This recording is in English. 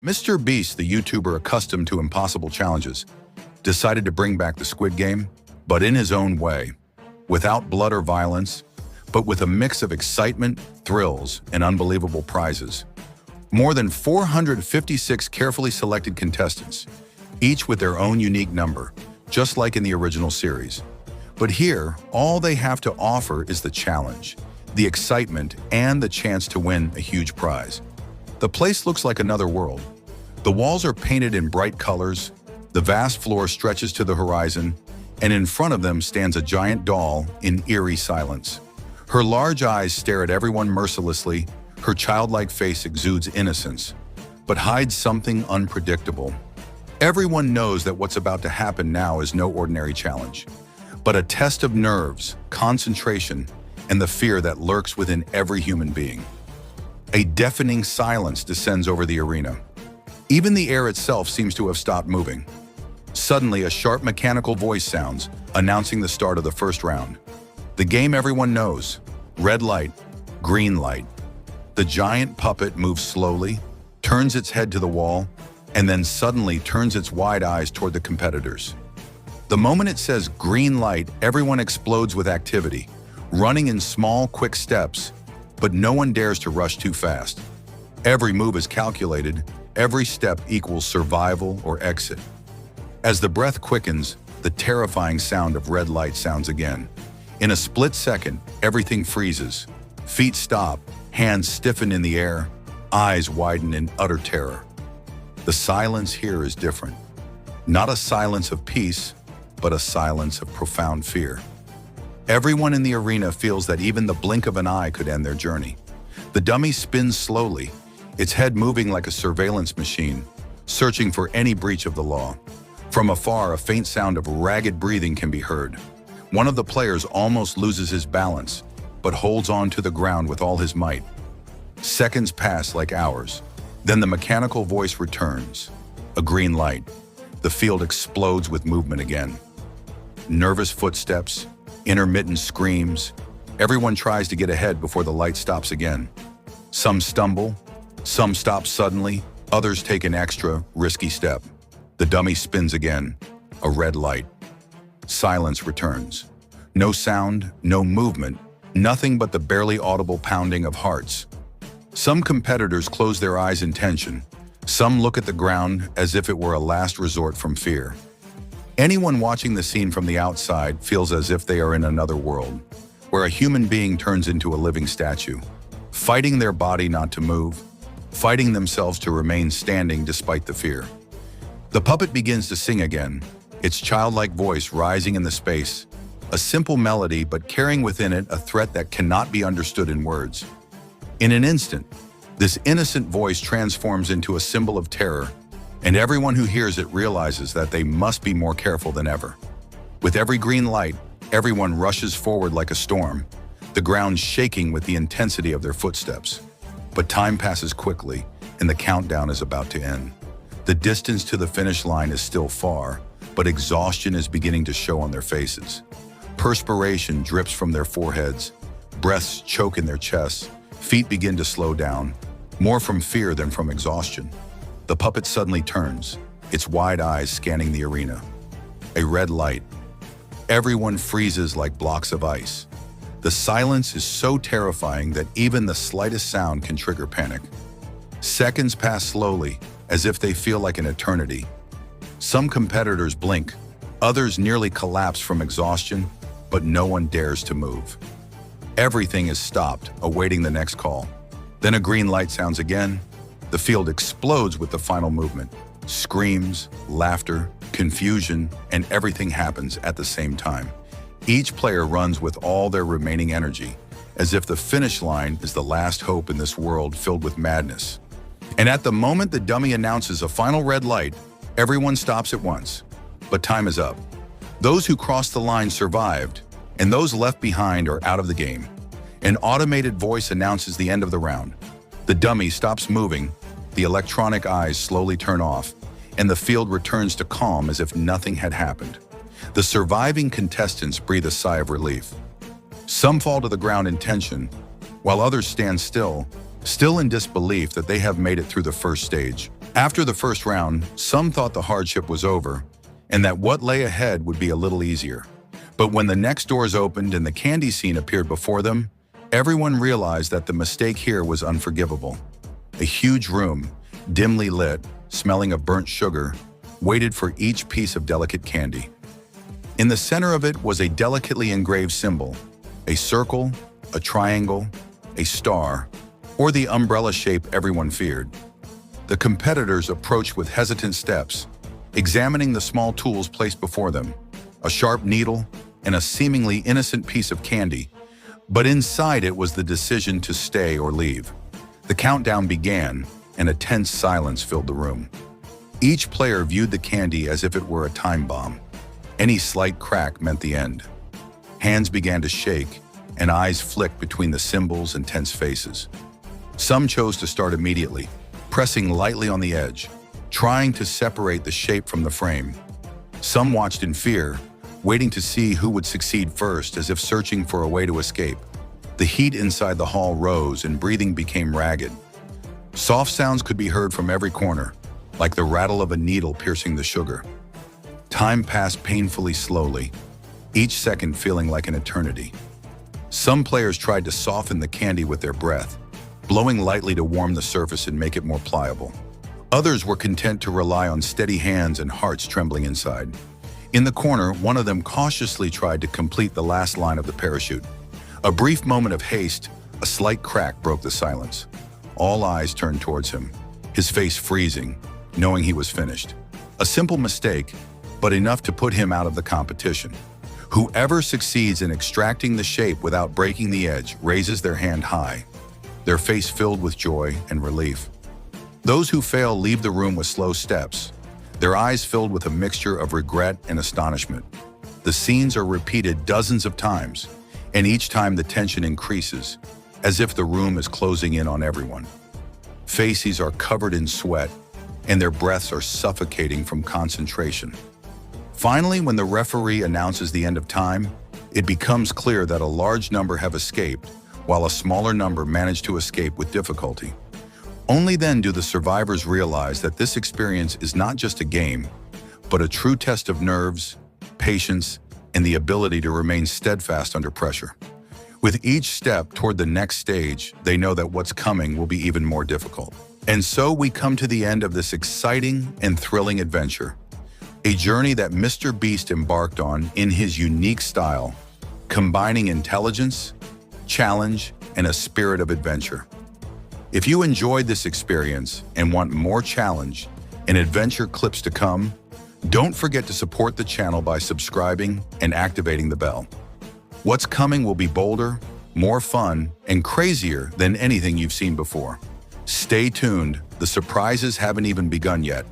MrBeast, the YouTuber accustomed to impossible challenges, decided to bring back the Squid Game, but in his own way, without blood or violence, but with a mix of excitement, thrills, and unbelievable prizes. More than 456 carefully selected contestants, each with their own unique number, just like in the original series. But here, all they have to offer is the challenge, the excitement, and the chance to win a huge prize. The place looks like another world. The walls are painted in bright colors, the vast floor stretches to the horizon, and in front of them stands a giant doll in eerie silence. Her large eyes stare at everyone mercilessly, her childlike face exudes innocence, but hides something unpredictable. Everyone knows that what's about to happen now is no ordinary challenge, but a test of nerves, concentration, and the fear that lurks within every human being. A deafening silence descends over the arena. Even the air itself seems to have stopped moving. Suddenly, a sharp mechanical voice sounds, announcing the start of the first round. The game everyone knows: red light, green light. The giant puppet moves slowly, turns its head to the wall, and then suddenly turns its wide eyes toward the competitors. The moment it says green light, everyone explodes with activity, running in small, quick steps, but no one dares to rush too fast. Every move is calculated, every step equals survival or exit. As the breath quickens, the terrifying sound of red light sounds again. In a split second, everything freezes. Feet stop, hands stiffen in the air, eyes widen in utter terror. The silence here is different. Not a silence of peace, but a silence of profound fear. Everyone in the arena feels that even the blink of an eye could end their journey. The dummy spins slowly, its head moving like a surveillance machine, searching for any breach of the law. From afar, a faint sound of ragged breathing can be heard. One of the players almost loses his balance, but holds on to the ground with all his might. Seconds pass like hours. Then the mechanical voice returns. A green light. The field explodes with movement again. Nervous footsteps, intermittent screams. Everyone tries to get ahead before the light stops again. Some stumble, some stop suddenly, others take an extra, risky step. The dummy spins again. A red light. Silence returns. No sound, no movement, nothing but the barely audible pounding of hearts. Some competitors close their eyes in tension. Some look at the ground as if it were a last resort from fear. Anyone watching the scene from the outside feels as if they are in another world, where a human being turns into a living statue, fighting their body not to move, fighting themselves to remain standing despite the fear. The puppet begins to sing again, its childlike voice rising in the space, a simple melody but carrying within it a threat that cannot be understood in words. In an instant, this innocent voice transforms into a symbol of terror, and everyone who hears it realizes that they must be more careful than ever. With every green light, everyone rushes forward like a storm, the ground shaking with the intensity of their footsteps. But time passes quickly, and the countdown is about to end. The distance to the finish line is still far, but exhaustion is beginning to show on their faces. Perspiration drips from their foreheads, breaths choke in their chests, feet begin to slow down, more from fear than from exhaustion. The puppet suddenly turns, its wide eyes scanning the arena. A red light. Everyone freezes like blocks of ice. The silence is so terrifying that even the slightest sound can trigger panic. Seconds pass slowly, as if they feel like an eternity. Some competitors blink, others nearly collapse from exhaustion, but no one dares to move. Everything is stopped, awaiting the next call. Then a green light sounds again. The field explodes with the final movement. Screams, laughter, confusion, and everything happens at the same time. Each player runs with all their remaining energy, as if the finish line is the last hope in this world filled with madness. And at the moment the dummy announces a final red light, everyone stops at once. But time is up. Those who crossed the line survived, and those left behind are out of the game. An automated voice announces the end of the round. The dummy stops moving, the electronic eyes slowly turn off, and the field returns to calm as if nothing had happened. The surviving contestants breathe a sigh of relief. Some fall to the ground in tension, while others stand still in disbelief that they have made it through the first stage. After the first round, some thought the hardship was over and that what lay ahead would be a little easier. But when the next doors opened and the candy scene appeared before them, everyone realized that the mistake here was unforgivable. A huge room, dimly lit, smelling of burnt sugar, waited for each piece of delicate candy. In the center of it was a delicately engraved symbol, a circle, a triangle, a star, or the umbrella shape everyone feared. The competitors approached with hesitant steps, examining the small tools placed before them, a sharp needle and a seemingly innocent piece of candy, but inside it was the decision to stay or leave. The countdown began, and a tense silence filled the room. Each player viewed the candy as if it were a time bomb. Any slight crack meant the end. Hands began to shake, and eyes flicked between the symbols and tense faces. Some chose to start immediately, pressing lightly on the edge, trying to separate the shape from the frame. Some watched in fear, waiting to see who would succeed first, as if searching for a way to escape. The heat inside the hall rose and breathing became ragged. Soft sounds could be heard from every corner, like the rattle of a needle piercing the sugar. Time passed painfully slowly, each second feeling like an eternity. Some players tried to soften the candy with their breath, blowing lightly to warm the surface and make it more pliable. Others were content to rely on steady hands and hearts trembling inside. In the corner, one of them cautiously tried to complete the last line of the parachute. A brief moment of haste, a slight crack broke the silence. All eyes turned towards him, his face freezing, knowing he was finished. A simple mistake, but enough to put him out of the competition. Whoever succeeds in extracting the shape without breaking the edge raises their hand high, their face filled with joy and relief. Those who fail leave the room with slow steps, their eyes filled with a mixture of regret and astonishment. The scenes are repeated dozens of times, and each time the tension increases, as if the room is closing in on everyone. Faces are covered in sweat, and their breaths are suffocating from concentration. Finally, when the referee announces the end of time, it becomes clear that a large number have escaped, while a smaller number managed to escape with difficulty. Only then do the survivors realize that this experience is not just a game, but a true test of nerves, patience, and the ability to remain steadfast under pressure. With each step toward the next stage, they know that what's coming will be even more difficult. And so we come to the end of this exciting and thrilling adventure, a journey that MrBeast embarked on in his unique style, combining intelligence, challenge, and a spirit of adventure. If you enjoyed this experience and want more challenge and adventure clips to come, don't forget to support the channel by subscribing and activating the bell. What's coming will be bolder, more fun, and crazier than anything you've seen before. Stay tuned, the surprises haven't even begun yet.